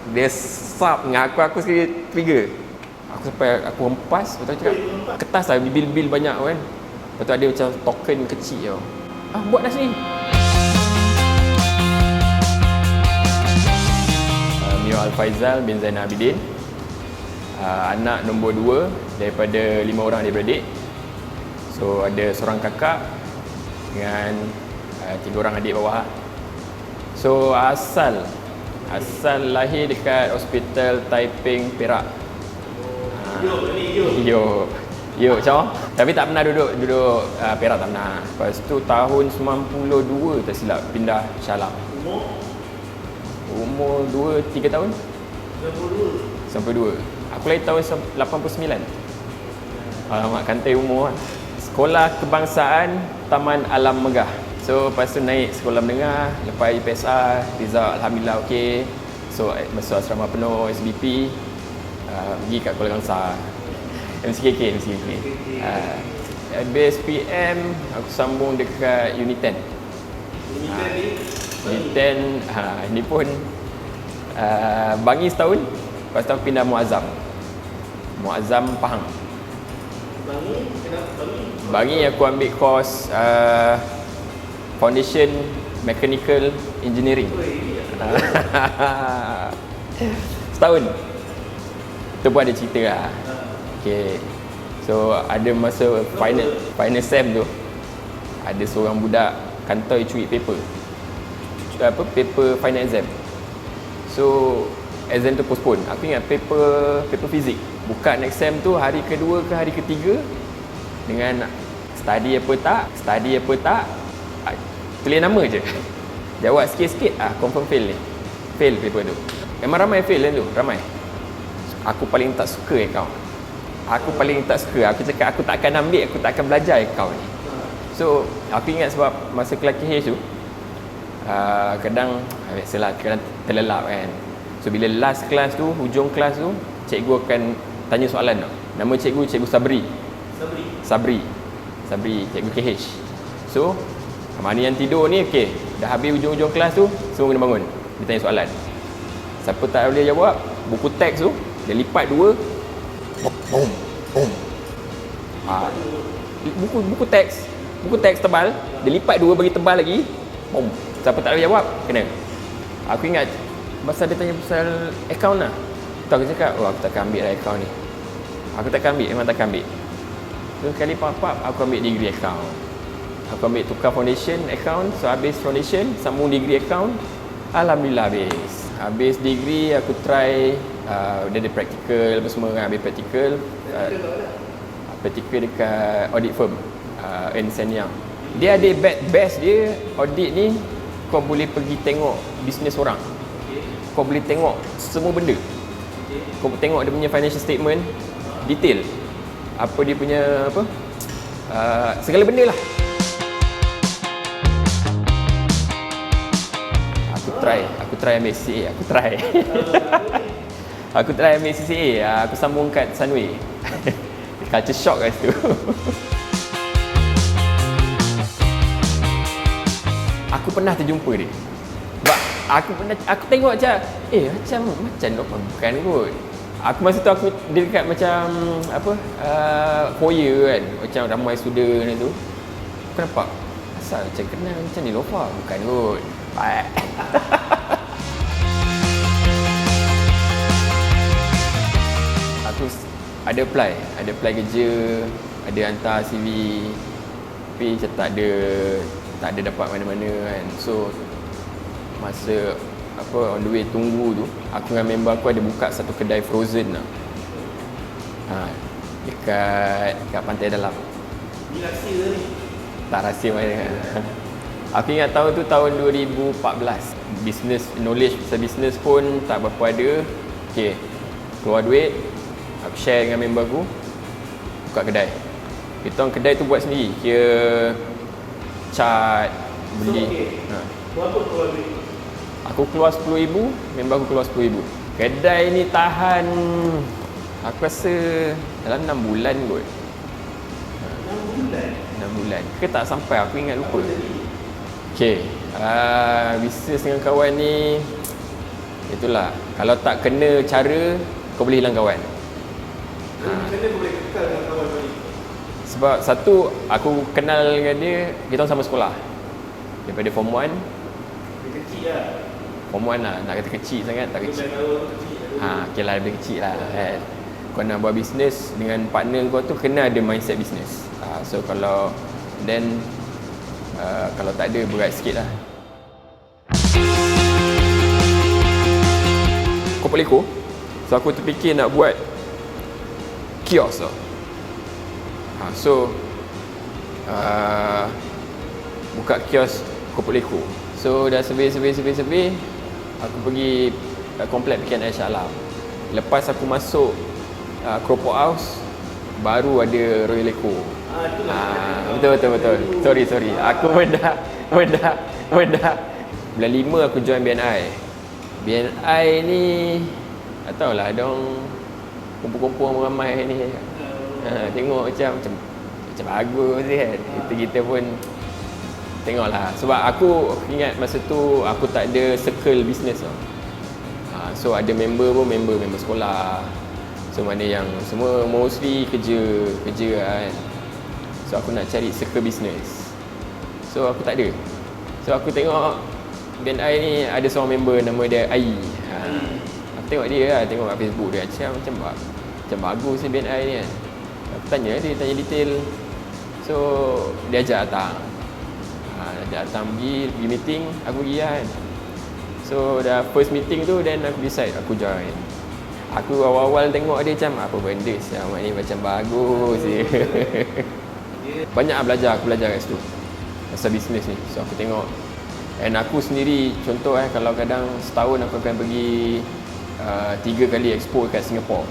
Dia sap dengan aku sekali trigger. Aku sampai aku hempas, lepas tu cakap kertas lah, bil-bil banyak kan. Lepas tu ada macam token kecil tau. Buat dah sini. Mio Al-Faizal bin Zainal Abidin. Anak nombor 2 daripada 5 orang adik-beradik. So ada seorang kakak dengan 3 orang adik bawah. So asal lahir dekat Hospital Taiping, Perak. Yo, macam. Tapi tak pernah duduk Perak, tak pernah. Lepas tu tahun 92 tak silap pindah Shah Alam. Umur 2-3 tahun? 92. Aku lahir tahun 89. Alamak, kantai umur lah. Sekolah Kebangsaan Taman Alam Megah. So lepas tu naik sekolah menengah, lepas IPSR, result Alhamdulillah okey. So masuk asrama penuh SBP, pergi kat Kuala Kangsar, MCKK. Habis PM aku sambung dekat Unit 10. Unit 10 ni pun Bangi setahun. Lepas tu aku pindah Muazzam Pahang. Bangi aku ambil course Foundation Mechanical Engineering. Setahun. Itu pun ada cerita lah. Okay. So ada masa final sem tu, ada seorang budak kantoi curi paper final exam. So exam tu postpone. Aku ingat paper fizik. Buka next sem tu hari kedua ke hari ketiga, dengan study apa tak, tulis nama je. Jawab sikit-sikit, confirm fail paper tu. Memang ramai fail kan tu, ramai. Aku paling tak suka account. Aku cakap aku tak akan ambil, aku tak akan belajar account ni. So aku ingat sebab masa kelas KH tu, kadang biasalah, kadang terlelap kan. So bila last kelas tu, hujung kelas tu, cikgu akan tanya soalan tau. Nama cikgu Sabri, cikgu KH. So mana yang tidur ni, okey, dah habis hujung-hujung kelas tu, semua kena bangun. Dia tanya soalan. Siapa tak boleh jawab, buku teks tu dia lipat 2. Boom. Buku teks tebal, dia lipat 2 bagi tebal lagi. Boom. Siapa tak boleh jawab, kena. Aku ingat masa dia tanya pasal account lah. Tu aku cakap, aku takkan ambil lah account ni. Memang takkan ambil. So sekali pop-up, aku ambil degree account. Aku ambil tukar foundation account. So habis foundation, sambung degree account. Alhamdulillah habis degree, aku try dia ada practical apa semua kan. Habis practical dekat audit firm Ernst & Young. Dia ada best dia audit ni, kau boleh pergi tengok bisnes orang. Kau boleh tengok semua benda. Kau tengok dia punya financial statement detail, apa dia punya segala benda lah. Aku try ambil CCA. Aku try ambil CCA. Aku sambung kat Sunway. Culture shock kat situ. Aku pernah terjumpa dia. Aku tengok macam bukan kot. Aku masa tu dia dekat macam foyer kan, macam ramai student tu. Aku nampak asal macam kenal macam ni Lofa, bukan kot. Aku ada apply kerja, ada hantar CV, tapi macam tak ada dapat mana-mana kan. So masa on the way tunggu tu, aku dengan member aku ada buka satu kedai frozen lah. Dekat Pantai Dalam. Ni rahsia ni? Tak rahsia mana. Aku ingat tahun tu tahun 2014. Knowledge pasal business pun tak berapa ada. Okay, keluar duit, aku share dengan member aku, buka kedai. Kita orang kedai tu buat sendiri. Kira cat, beli. Berapa keluar duit? Aku keluar 10,000, member aku keluar 10,000. Kedai ni tahan, aku rasa dalam 6 bulan kot. 6 bulan ke tak sampai, aku ingat lupa. Okay, bisnes dengan kawan ni Itulah, kalau tak kena cara, kau boleh hilang kawan. Macam mana boleh kekal dengan kawan balik? Sebab satu, aku kenal dengan dia, kita orang sama sekolah. Daripada form 1, Dia kecil lah. form 1 lah, nak kata kecil sangat, tak 12 kecil. tahun kecil. Okay lah, lebih kecil lah kan. Kau nak buat bisnes dengan partner kau tu, kena ada mindset bisnes. So kalau, then kalau tak ada, berat sikit lah. Kopok Leko, so aku terfikir nak buat kios tau. So buka kios Kopok Leko. So dah survey, aku pergi komplek PKN Shah Alam. Lepas aku masuk Keropok House, baru ada Royal Leko. Betul. Sorry. Aku mendah. Bulan 5 aku join BNI. BNI ni tak tahulah, ada orang kumpul-kumpul ramai ni. Tengok macam bagus kan. Kita pun tengoklah. Sebab aku ingat masa tu aku tak ada circle business tau. So ada member pun member sekolah. So mana yang semua mostly kerja kan. So aku nak cari circle business. So aku tak ada. So aku tengok BNI ni ada seorang member nama dia Ai. Aku tengok dia lah, tengok kat Facebook dia macam bagus ni BNI ni kan. Aku tanya detail. So dia ajak datang. Pergi meeting, aku pergi kan. So dah first meeting tu, then aku decide aku join. Aku awal-awal tengok dia macam apa benda siapa ni macam bagus je. Banyak aku belajar kat situ pasal bisnes ni. So aku tengok, and aku sendiri contoh kalau kadang setahun aku akan pergi 3 kali expo kat Singapore.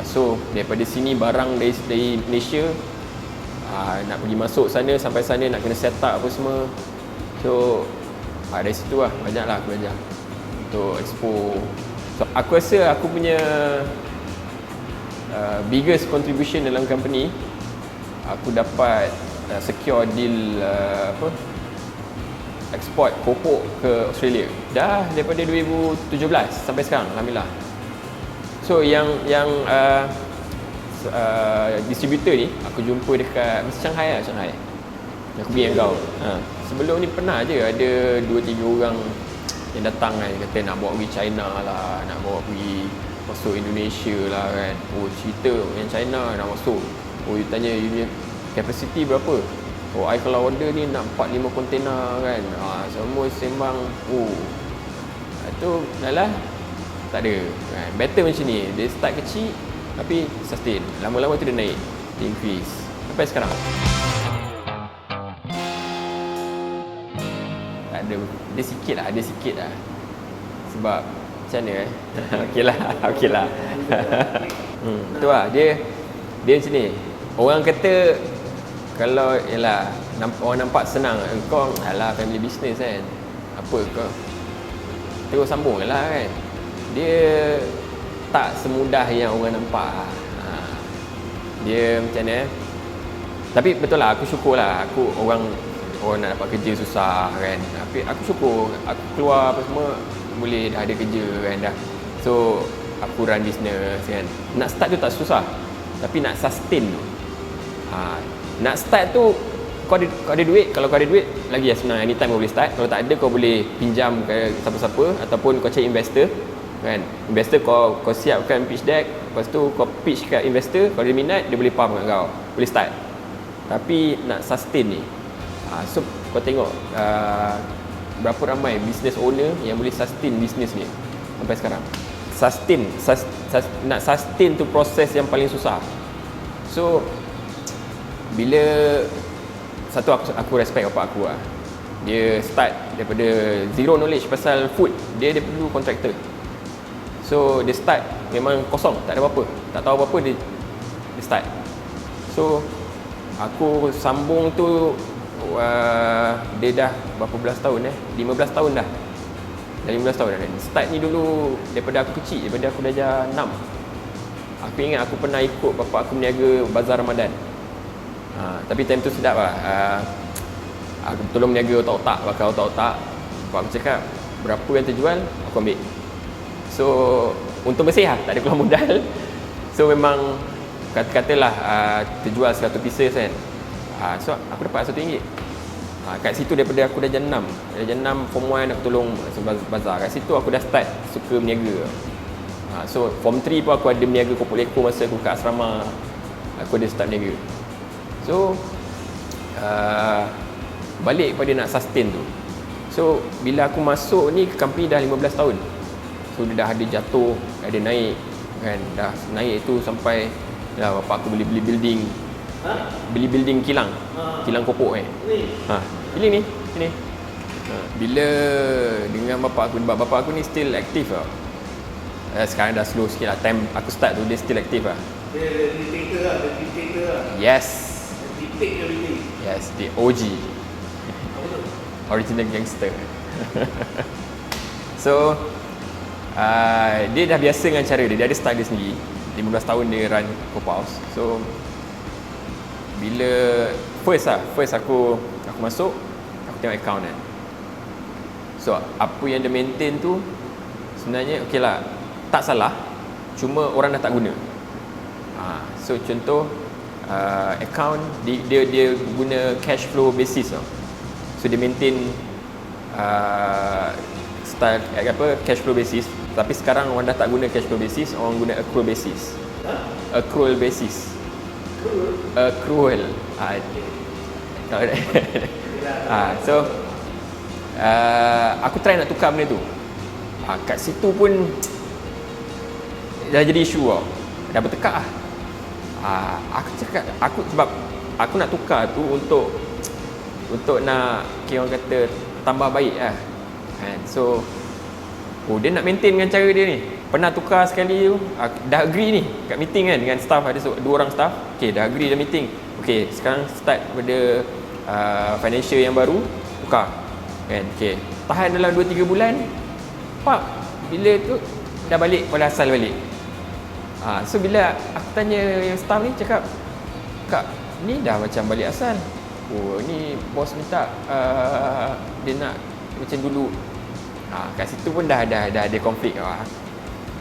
So daripada sini barang dari Malaysia, nak pergi masuk sana, sampai sana nak kena set up apa semua. So dari situ lah banyaklah aku belajar untuk expo. So aku rasa aku punya biggest contribution dalam company, aku dapat secure deal export kopok ke Australia dah daripada 2017 sampai sekarang, alhamdulillah. So yang distributor ni aku jumpa dekat Shanghai. Aku pergi dengan kau. Sebelum ni pernah je ada 2-3 orang yang datang kan, kata nak bawa pergi China lah, nak bawa pergi masuk Indonesia lah kan. Cerita yang China nak masuk. You tanya you punya capacity berapa? I kalau order ni nak 4-5 kontena kan. Semua sembang. Itu dah lah. Tak ada kan. Better macam ni. Dia start kecil tapi sustain. Lama-lama tu dia naik, dia increase sampai sekarang. Tak ada, dia sikit lah. Sebab macam mana Okey lah. Tu lah, dia macam ni. Orang kata kalau orang nampak senang, kau alah family business kan, apa kau terus sambung lah kan. Dia tak semudah yang orang nampak. Dia macam ni. Tapi betul lah, aku syukur lah. Orang nak dapat kerja susah kan. Tapi aku syukur aku keluar apa semua boleh dah ada kerja kan dah. So aku run business kan. Nak start tu tak susah, tapi nak sustain tu. Nak start tu kau ada duit. Kalau kau ada duit lagi senang, anytime kau boleh start. Kalau tak ada, kau boleh pinjam ke siapa-siapa, ataupun kau cari investor kan. Investor kau siapkan pitch deck, lepas tu kau pitch kat investor. Kalau dia minat, dia boleh pump kat kau, boleh start. Tapi nak sustain ni, so kau tengok berapa ramai business owner yang boleh sustain business ni sampai sekarang. Nak sustain tu proses yang paling susah. So bila satu aku respect bapak aku lah. Dia start daripada zero knowledge pasal food. Dia dulu contractor. So dia start memang kosong, tak ada apa-apa, tak tahu apa-apa, dia start. So aku sambung tu dia dah berapa belas tahun 15 tahun dah. Dah 15 tahun dah. Start ni dulu daripada aku kecil, daripada aku darjah 6. Aku ingat aku pernah ikut bapak aku meniaga bazar Ramadan. Tapi time tu sedap lah. Aku tolong meniaga otak-otak, bakar otak-otak. Bapak aku cakap berapa yang terjual, aku ambil. So untung bersih lah, tak ada keluar modal. So memang katalah terjual 100 pieces kan. So aku dapat RM1. Kat situ daripada aku dah jam 6. Jam 6 form 1 aku tolong bazar. Kat situ aku dah start suka berniaga. So form 3 pun aku ada berniaga kopok leko masa aku kat asrama. Aku ada start berniaga. So balik pada nak sustain tu. So bila aku masuk ni company dah 15 tahun. So dia dah ada jatuh, ada naik kan. Dah naik tu sampai dah bapak aku beli building. Beli building kilang. Kilang kopok Pilih ni. Sini. Bila dengan bapak aku ni still aktif tau. Sekarang dah slow sikit lah. Time aku start tu dia still aktif lah. Dia dictator lah. Yes. Dictate everything. Yes, the OG. Apa tu? Original gangster. So dia dah biasa dengan cara dia. Dia ada style dia sendiri. 15 tahun dia run Kopok House. So bila first aku masuk, aku tengok account kan. So apa yang dia maintain tu sebenarnya okey lah, tak salah, cuma orang dah tak guna. So contoh account dia guna cash flow basis tau. So dia maintain style cash flow basis, tapi sekarang orang dah tak guna cash flow basis, orang guna accrual basis. Accrual basis. Accrual. So aku try nak tukar benda tu. Kat situ pun dah jadi isu tau. Dah bertekak lah. Aku cakap sebab aku nak tukar tu untuk nak orang kata tambah baik lah kan. So dia nak maintain dengan cara dia ni. Pernah tukar sekali tu, dah agree ni kat meeting kan dengan staff, ada 2 orang staff. Okay, dah agree dah meeting. Okay, sekarang start pada financial yang baru, tukar kan. Okay, tahan dalam 2-3 bulan, pak, bila tu dah balik pada asal balik. So bila aku tanya yang staff ni, cakap, kak, ni dah macam balik asal. Oh, ni bos minta dia nak macam dulu. Kat situ pun dah ada konflik lah.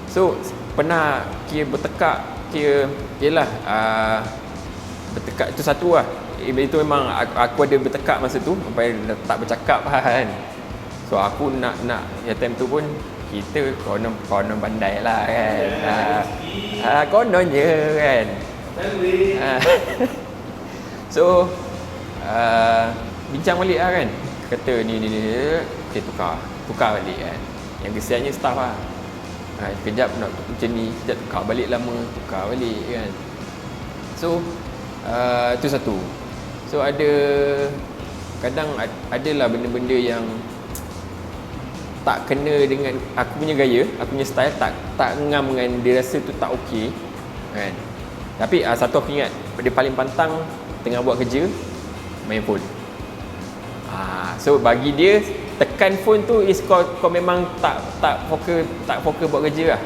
So pernah kira bertekak, yelah bertekak tu satu lah. Itu memang aku ada bertekak masa tu sampai tak bercakap kan. So aku nak ya time tu pun kita konon pandai lah kan. Kononnya kan. So bincang balik lah kan. Kata ni okay, tukar balik kan. Yang kesiannya staff lah. Kejap nak macam ni, kejap tukar balik lama, tukar balik kan. So tu satu. So kadang adalah benda-benda yang tak kena dengan aku punya gaya, aku punya style, tak ngam dengan dia, rasa tu tak okey kan. Tapi satu aku ingat, dia paling pantang tengah buat kerja main phone. So bagi dia tekan phone tu is kau memang tak fokus buat kerja lah.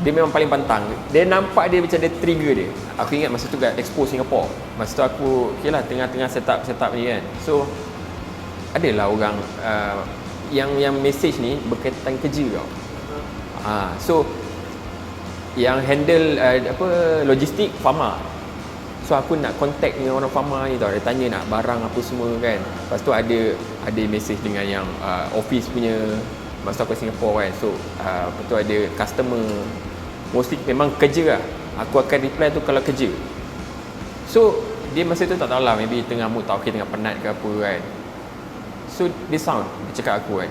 Dia memang paling pantang. Dia nampak dia macam ada trigger dia. Aku ingat masa tu kat Expo Singapore. Masa tu aku okeylah tengah setup ni kan. So adalah orang yang message ni berkaitan kerja tau. So yang handle logistik Fama. So aku nak contact dengan orang Fama ni tau. Dia tanya nak barang apa semua kan. Lepas tu ada message dengan yang office punya, masa aku Singapore kan. So lepas tu ada customer, mostly memang kerja lah. Aku akan reply tu kalau kerja. So dia masa tu tak tahu lah, maybe tengah mood tak okay, tengah penat ke apa kan. So dia sound, dia cakap aku kan,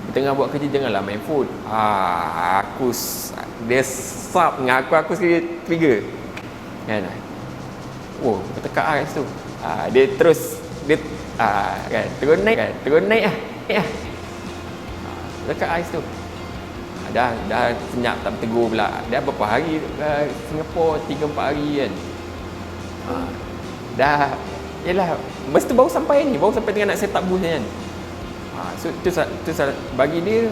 dia tengah buat kerja janganlah main phone. Dia sub dengan aku sekali trigger kan. Oh, bertekak lah kat situ. Dia terus kan, terus naik lah. Dekat ais tu. Dah senyap tak bertegur pula. Dah berapa hari Singapore, 3-4 hari kan. Dah yalah, masa tu baru sampai tengah nak set up booth kan. So tu bagi dia,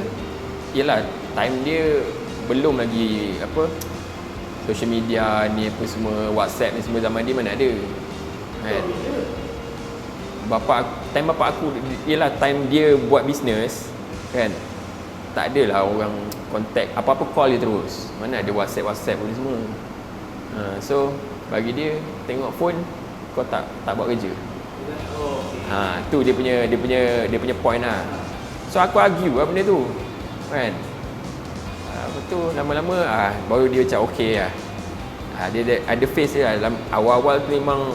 yalah, time dia belum lagi social media ni apa semua, WhatsApp ni semua, zaman dia mana ada kan. Time bapak aku, yalah, time dia buat bisnes kan, tak adalah orang contact, apa-apa call dia terus. Mana ada WhatsApp ni semua. So bagi dia tengok phone kau tak buat kerja. Oh, okay. Tu dia punya point lah. So aku argue lah benda tu. Kan? Lepas tu lama-lama baru dia macam okey lah. Dia ada face dia lah. Dalam awal-awal tu memang,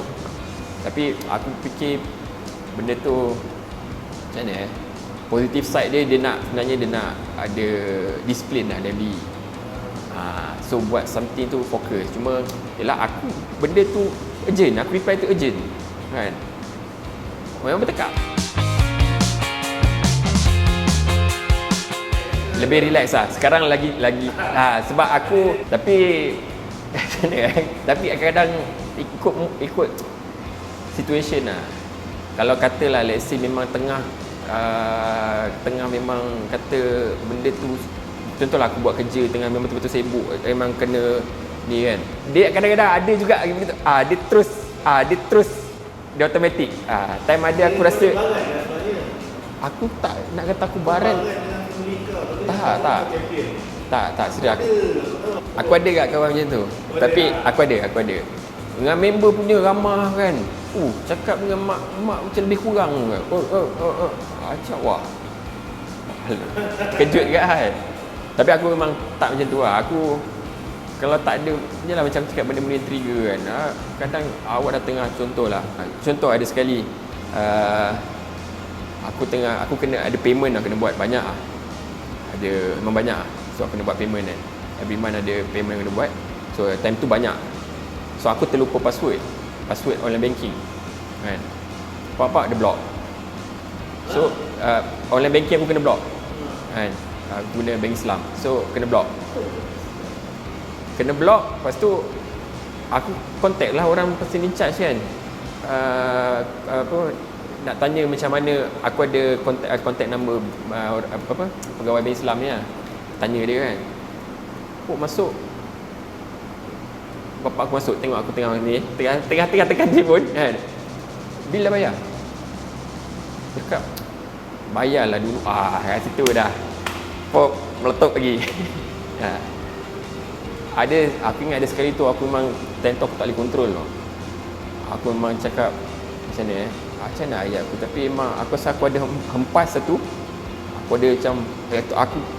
tapi aku fikir benda tu macam mana positive side dia sebenarnya dia nak ada disiplin lah dalam diri. So buat something tu fokus. Cuma yelah aku benda tu urgent, aku reply tu urgent kan, memang bertekak. Lebih relax lah sekarang lagi sebab aku tapi tapi kadang-kadang ikut situation lah. Kalau katalah let's say memang tengah memang kata benda tu, contohlah aku buat kerja tengah memang betul-betul sibuk, memang kena ni kan, dia kadang-kadang ada juga gitu. Dia terus dia automatik. Time ada aku rasa aku tak nak kata aku baran. Tak serius aku ada kat kawan macam tu. Tapi aku ada dengan member punya ramah kan. Cakap dengan mak macam lebih kurang ke. Acak wah. Kejut kat hal. Tapi aku memang tak macam tu lah. Aku kalau tak ada, jelah macam cakap benda-benda yang trigger kan. Kadang awak dah tengah, contoh ada sekali aku kena ada payment lah, kena buat banyak lah. Memang banyak lah. So aku kena buat payment kan. Every month ada payment yang kena buat. So time tu banyak. So aku terlupa password online banking kan. Apa-apa ada block. So online banking aku kena block kan. Aku guna bank Islam. So kena block. Lepas tu aku contact lah orang person in charge kan. Nak tanya macam mana. Aku ada contact number pegawai bank Islam ni lah. Tanya dia kan. Masuk. Bapak aku masuk, tengok aku tengah ni, tengah tekan telefon kan. Bil dah bayar. Cakap bayarlah dulu. Kat situ dah meletup lagi. Aku ingat ada sekali tu aku memang time tu aku tak boleh control tau. Aku memang cakap macam mana ayat aku, tapi memang aku rasa aku ada hempas satu. Aku ada macam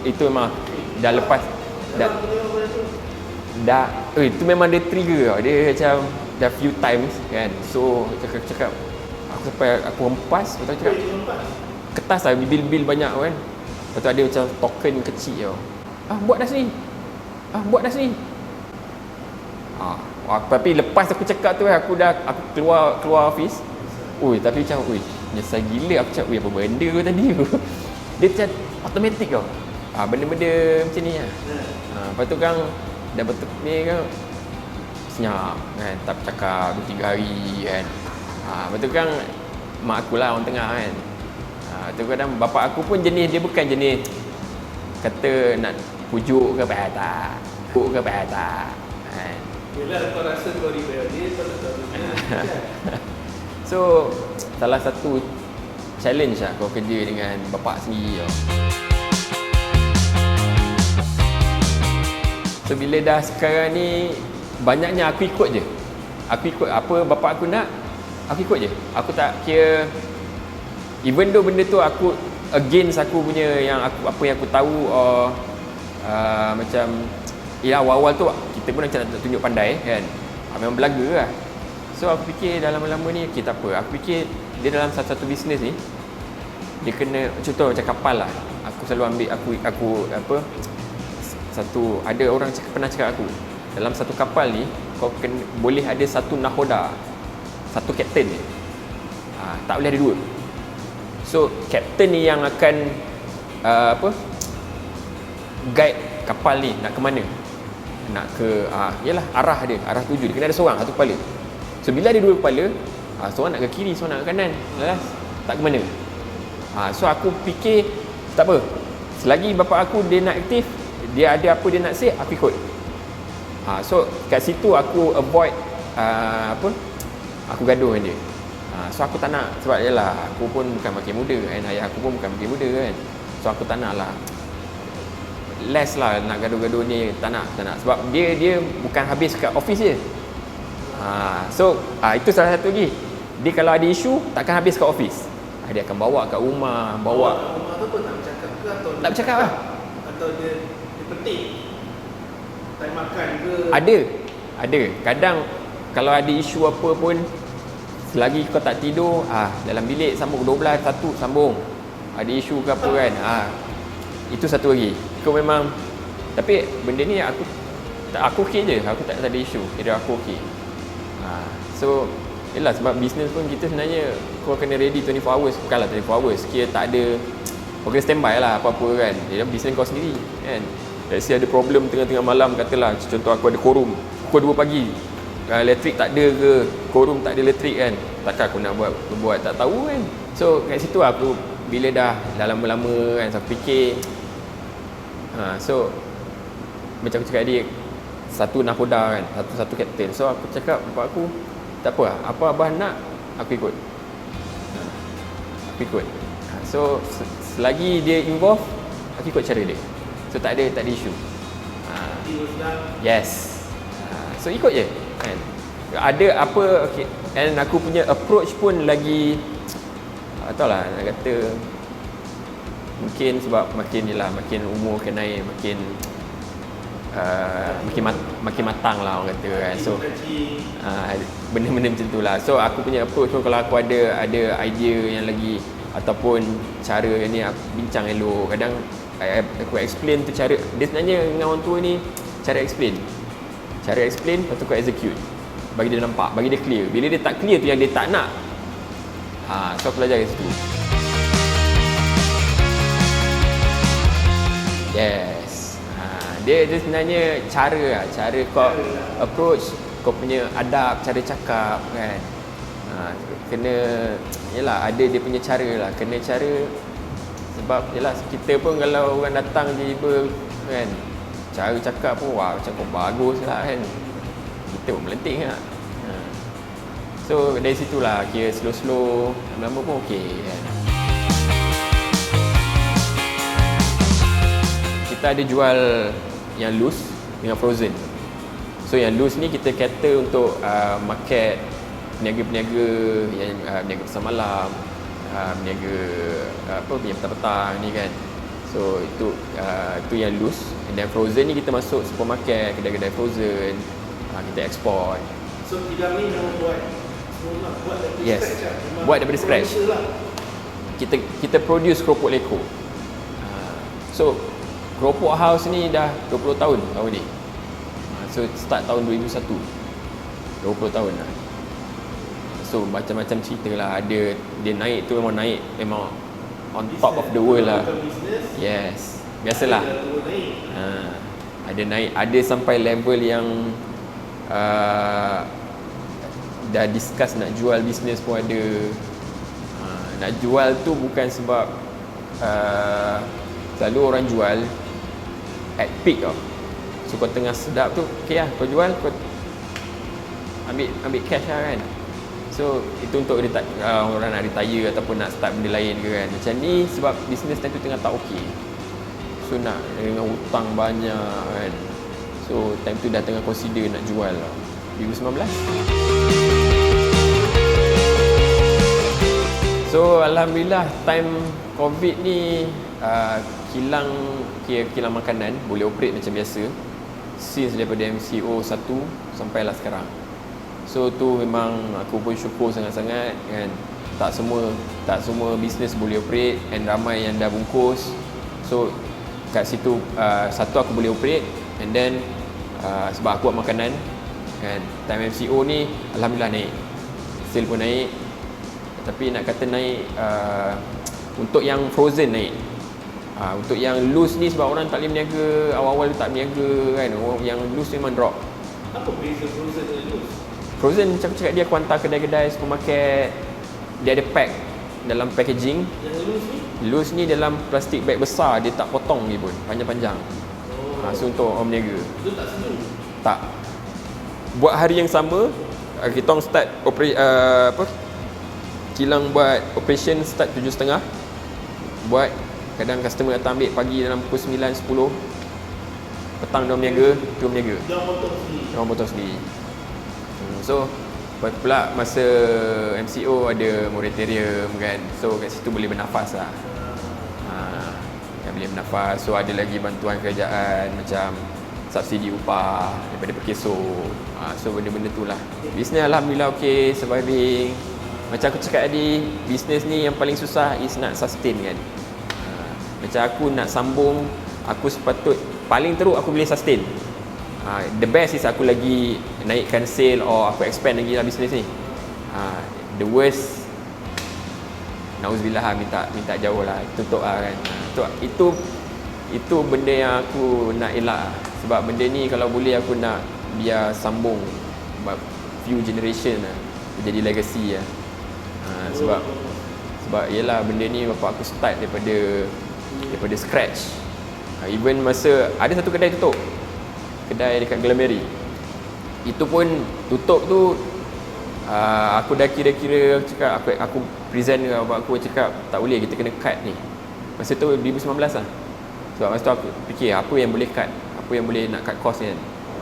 itu memang dah lepas itu memang dia trigger tau. Dia macam dah few times kan. So cakap aku sampai aku hempas. Lepas tu cakap kertas lah, bil-bil banyak kan. Lepas tu ada macam token kecil tau. Buat dah sini. Tapi lepas aku cakap tu aku keluar office. Tapi macam nyesal gila. Aku cakap apa benda tu tadi. Dia macam automatik tau. Benda-benda macam ni lah. Lepas tu kan dah betul ni kan senyap kan, tak bercakap 2-3 hari kan. Lepas tu kan mak aku lah orang tengah kan. Tu kadang bapak aku pun jenis, dia bukan jenis kata nak pujuk ke apa tak. Kan. Yelah kau rasa kau rebel dia, kau tak tahu. So salah satu challenge lah kau kerja dengan bapak sendiri tau. So bila dah sekarang ni banyaknya aku ikut je. Aku ikut apa bapak aku nak, aku ikut je. Aku tak kira, even though benda tu aku against aku punya yang apa yang aku tahu, macam awal-awal tu kita pun macam nak tunjuk pandai kan. Memang belaga lah. So aku fikir dalam lama ni tak apa. Aku fikir dia dalam satu bisnes ni dia kena, contoh macam kapal lah. Aku selalu ambil aku ada orang pernah cakap aku, dalam satu kapal ni kau boleh ada satu nahoda, satu kapten ni. Tak boleh ada dua. So kapten ni yang akan guide kapal ni nak ke mana, nak ke yalah arah dia, arah tuju dia kena ada seorang satu kepala. So bila ada dua kepala, seorang nak ke kiri, seorang nak ke kanan, tak ke mana. So aku fikir tak apa, selagi bapak aku dia nak aktif, dia ada apa dia nak say, aku ikut. So kat situ aku avoid aku gaduh dengan dia. So aku tak nak, sebab yalah aku pun bukan makin muda kan, ayah aku pun bukan makin muda kan. So aku tak nak lah less lah nak gaduh-gaduh ni, tak nak sebab dia bukan habis kat office je. So itu salah satu lagi, dia kalau ada isu takkan habis kat office, dia akan bawa kat rumah, bawa rumah tu pun tak bercakap ke atau tak bercakap lah. atau dia petik time makan ke? Ada kadang kalau ada isu apa pun, selagi kau tak tidur, dalam bilik sambung 12 1 sambung, ada isu ke apa kan, itu satu lagi. Kau memang, tapi benda ni aku okey je, aku tak ada isu, kira aku okey. So yelah, sebab bisnes pun kita sebenarnya kau kena ready 24 hours, bukanlah 24 hours, kira tak ada, kau kena standby lah apa-apa kan. Dia bisnes kau sendiri kan. Let's say ada problem tengah-tengah malam, katalah contoh aku ada quorum pukul 2 pagi, elektrik tak ada ke, quorum tak ada elektrik kan, takkan aku nak buat tak tahu kan. So kat situ aku bila dah lama-lama kan, saya fikir so macam aku cakap tadi, satu nakoda kan, satu kapten. So aku cakap bapak aku, tak apa, apa abah nak aku ikut. So selagi dia involve, aku ikut cara dia. So tak ada isu. Yes. So ikut je kan. Ada apa, okay. And aku punya approach pun lagi, tak tahu lah nak kata, mungkin sebab makin umur makin naik, makin matang lah orang kata kan. So benda-benda macam tu lah. So aku punya approach pun, kalau aku ada idea yang lagi ataupun cara yang ni, aku bincang elok. Kadang aku explain tu cara dia, sebenarnya dengan orang tua ni, cara explain, lepas tu kau execute, bagi dia nampak, bagi dia clear. Bila dia tak clear tu yang dia tak nak, so aku belajar kat situ. Yes. Dia sebenarnya cara kau approach, kau punya adab, cara cakap kan. Kena, yelah, ada dia punya cara lah, kena cara. Sebab yelah, kita pun kalau orang datang tiba kan, cara cakap pun macam kau bagus lah kan, kita pun melenting lah. So dari situlah, kira slow-slow, lama-lama pun okey kan. Kita ada jual yang loose dengan frozen. So yang loose ni kita cater untuk market peniaga-peniaga yang peniaga pasar malam, peniaga yang petang-petang ni kan. So itu yang loose. And then frozen ni kita masuk supermarket, kedai-kedai frozen, kita export. So tidak ni memang buat daripada scratch lah. Buat daripada scratch. Kita produce keropok leko. So keropok house ni dah 20 tahun ni. So start tahun 2001. 20 tahun lah. So macam-macam cerita lah. Dia naik tu memang on top of the world lah. Yes. Biasalah. Ada naik, ada sampai level yang dah discuss nak jual bisnes pun ada. Nak jual tu bukan sebab selalu orang jual at peak tau. So kau tengah sedap tu, okay lah, kau jual, kau ambil cash lah kan. So itu untuk orang nak retire ataupun nak start benda lain ke kan. Macam ni sebab bisnes time tu tengah tak okey. So nak dengan hutang banyak kan. So time tu dah tengah consider nak jual lah, 2019. So alhamdulillah time COVID ni kilang makanan boleh operate macam biasa since daripada MCO 1 sampailah sekarang. So tu memang aku pun syukur sangat-sangat kan. Tak semua bisnes boleh operate and ramai yang dah bungkus. So kat situ satu aku boleh operate, and then sebab aku buat makanan kan, time MCO ni alhamdulillah naik, sale pun naik. Tapi nak kata naik untuk yang frozen naik. Untuk yang loose ni sebab orang tak boleh berniaga, awal-awal tak berniaga kan, yang loose memang drop. Apa beza frozen dan loose? Frozen macam aku cakap, dia aku hantar kedai-kedai supermarket, dia ada pack dalam packaging. Yang loose ni dalam plastik bag besar, dia tak potong ni pun, panjang-panjang. So untuk orang berniaga. Itu tak sejuk? Tak. Buat hari yang sama, kita orang start kilang buat operation start 7.30. Buat, kadang customer datang ambil pagi dalam pukul 9, 10. petang dia berniaga, tu berniaga. Dia potong sendiri. Orang potong sendiri. So lepas tu pula masa MCO ada moratorium kan. So kat situ boleh bernafas lah. Boleh bernafas. So ada lagi bantuan kerajaan macam subsidi upah daripada Perkeso. So benda-benda tu lah. Bisnes alhamdulillah okey, surviving. Macam aku cakap tadi, bisnes ni yang paling susah is nak sustain kan. Macam aku nak sambung, aku sepatut paling teruk aku boleh sustain. The best is aku lagi naikkan sale or aku expand lagi lah bisnes ni. The worst, nauzubillah, minta jauh lah, tutup lah kan. Itu benda yang aku nak elak lah. Sebab benda ni kalau boleh aku nak biar sambung few generation lah, jadi legacy lah. Sebab yelah benda ni bapak aku start daripada scratch. Even masa ada satu kedai tutup, kedai dekat Glameri, itu pun tutup tu, aku dah kira-kira cakap, aku present dengan bapak aku, cakap tak boleh, kita kena cut ni. Masa tu 2019 lah. Sebab masa tu aku fikir apa yang boleh cut, apa yang boleh nak cut cost kan.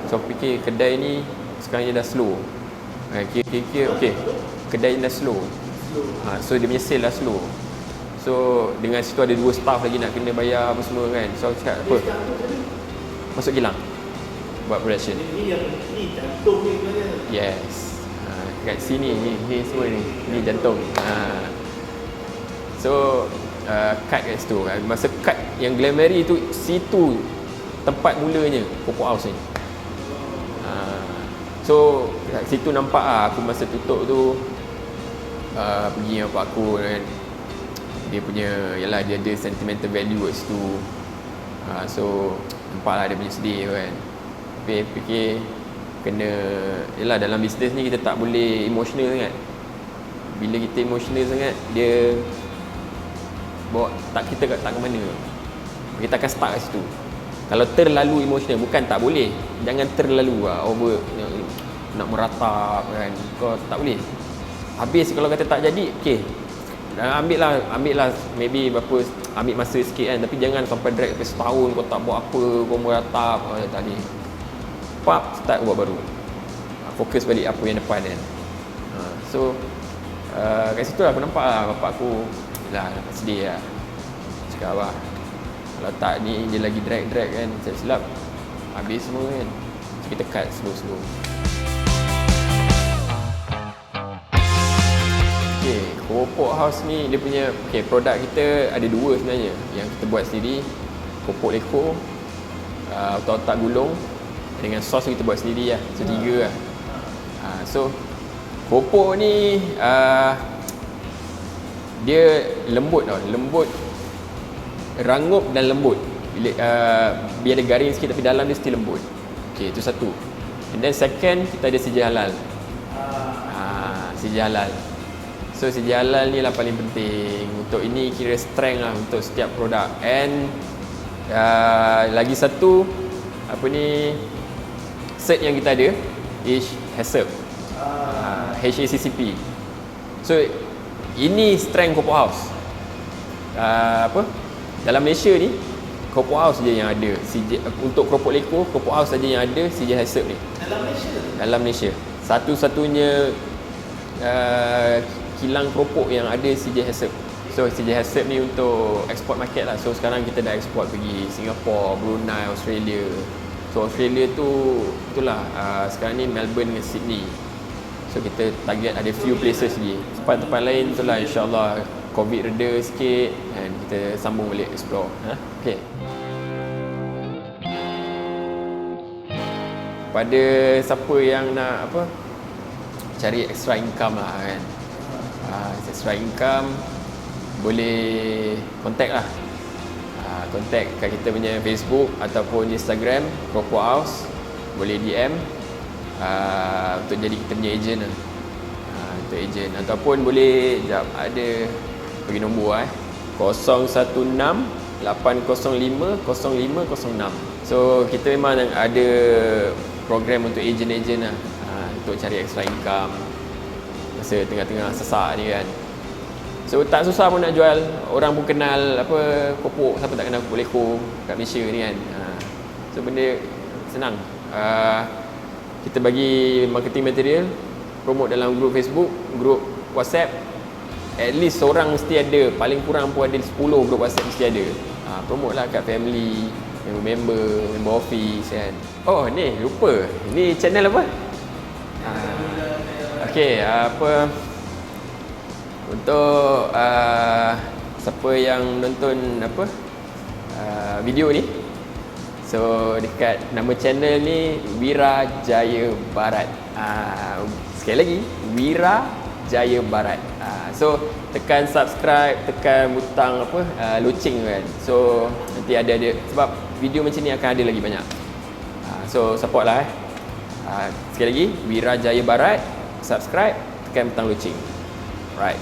So aku fikir kedai ni sekarang dia dah slow. Kira-kira okay, kedai ni dah slow. So dia punya sale dah slow. So dengan situ ada 2 staff lagi nak kena bayar apa semua kan. So aku cakap apa, masuk kilang buat production. Ini jantung ni sebenarnya. Yes. Kat sini ni semua ni jantung. So cut kat situ. Masa cut yang Glameri tu, situ tempat mulanya Pokok House ni. So kat situ nampak lah aku masa tutup tu, pergi dengan bapak aku kan, dia punya, yalah dia ada sentimental value kat situ. So nampak lah dia punya sedih kan. Tapi fikir kena, yalah dalam bisnes ni kita tak boleh emotional sangat. Bila kita emotional sangat, dia bawa kita tak ke mana. Kita akan stuck kat situ. Kalau terlalu emotional, bukan tak boleh, jangan terlalu over, nak meratap kan, kau tak boleh. Habis kalau kata tak jadi, okey, ambil lah maybe berapa, ambil masa sikit kan, tapi jangan sampai drag sampai setahun kau tak buat apa, kau meratap, tak boleh. Start buat baru, fokus balik apa yang depan kan. So kat situ lah aku nampak lah bapak aku lah sedih lah. Cakap apa, kalau tak ni dia lagi drag kan, silap habis semua kan. So kita cut slow. Okay, Keropok House ni dia punya produk kita ada 2 sebenarnya yang kita buat sendiri. Keropok leko, otak-otak gulung dengan sos kita buat sendiri lah. So 3 lah. So keropok ni dia lembut tau, rangup dan lembut. Bila biar ada garing sikit tapi dalam dia still lembut. Okay, itu satu. And then second, kita ada sijil halal. Sijil halal. So sijil halal ni lah paling penting. Untuk ini kira strength lah untuk setiap produk. And lagi satu, apa ni, cert yang kita ada is HACCP, HACCP. So ini strength Keropok House. Dalam Malaysia ni Keropok House je yang ada untuk keropok leko, Keropok House saja yang ada sijil HACCP ni. Dalam Malaysia. Satu-satunya kilang keropok yang ada sijil HACCP. So sijil HACCP ni untuk export market lah. So sekarang kita dah export pergi Singapore, Brunei, Australia. So Australia tu itulah sekarang ni Melbourne dengan Sydney. So kita target ada few places lagi. Tempat-tempat lain itulah insya-Allah COVID reda sikit dan kita sambung balik explore. Okey. Pada siapa yang nak cari extra income lah kan. Extra income boleh contact lah. Contact kat kita punya Facebook ataupun Instagram Keropok House. Boleh DM untuk jadi kita punya agent lah. Untuk agent ataupun boleh ada bagi nombor 016 805 0506. So kita memang ada program untuk agent-agent lah, untuk cari extra income masa tengah-tengah sesak ni kan. So tak susah pun nak jual. Orang pun kenal keropok. Siapa tak kenal keropok leko kat Malaysia ni kan. So benda senang. Kita bagi marketing material, promote dalam grup Facebook, grup WhatsApp. At least seorang mesti ada, paling kurang pun ada 10 grup WhatsApp mesti ada. Promote lah kat family, member office kan. Oh ni lupa, ni channel apa? Okay, apa untuk siapa yang nonton apa video ni, so dekat nama channel ni Wira Jaya Barat. Sekali lagi, Wira Jaya Barat. So tekan subscribe, tekan butang apa loceng kan. So nanti ada sebab video macam ni akan ada lagi banyak. So support lah sekali lagi Wira Jaya Barat, subscribe, tekan butang loceng. Right.